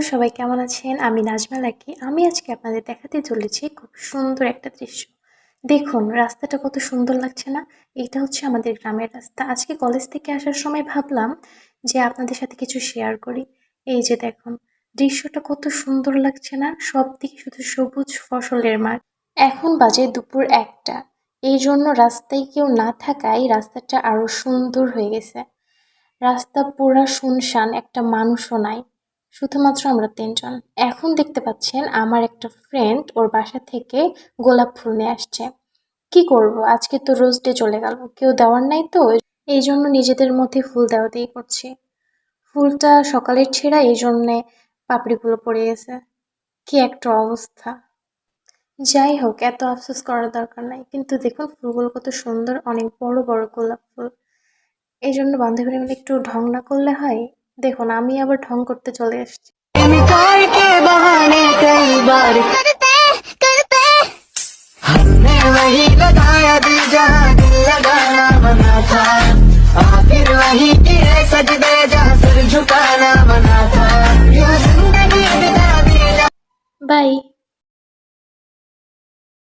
সবাই কেমন আছেন? আমি নাজমা লাকি। আমি আজকে আপনাদের দেখাতে চলেছি খুব সুন্দর একটা দৃশ্য। দেখুন রাস্তাটা কত সুন্দর লাগছে না? এটা হচ্ছে আমাদের গ্রামের রাস্তা। আজকে কলেজ থেকে আসার সময় ভাবলাম যে আপনাদের সাথে কিছু শেয়ার করি। এই যে দেখুন, দৃশ্যটা কত সুন্দর লাগছে না? সবদিকে শুধু সবুজ ফসলের মাঠ। এখন বাজে দুপুর ১টা। এই জন্য রাস্তায় কেউ না থাকায় রাস্তাটা আরো সুন্দর হয়ে গেছে। রাস্তা পুরা শুনশান, একটা মানুষও নাই। শুধুমাত্র আমরা ৩ জন। এখন দেখতে পাচ্ছেন আমার একটা ফ্রেন্ড ওর বাসা থেকে গোলাপ ফুল নিয়ে আসছে। কি করব? আজকে তো রোজ ডে চলে গেল। কেউ দেওয়ার নাই তো, এইজন্য নিজেদের মধ্যে ফুল দেওয়া-দেওয়ি করছি। ফুলটা সকালের ছেঁড়া, এইজন্যে পাপড়িগুলো পড়ে গেছে। কি একটা অবস্থা! যাই হোক, এত আফসোস করার দরকার নাই। কিন্তু দেখুন ফুলগুলো কত সুন্দর, অনেক বড় বড় গোলাপ ফুল। এইজন্য বান্ধবীরা মিলে একটু ঢং না করলে হয়? দেখুন আমি আবার ঢং করতে চলে আসছি। प्यार के बहाने कई बार हमने वही लगाया दिल जहाँ दिल लगाना बना था, आखिर वही किए सजदे जहाँ सिर झुकाना बना था। यूं जिंदगी बिता दी। বাই।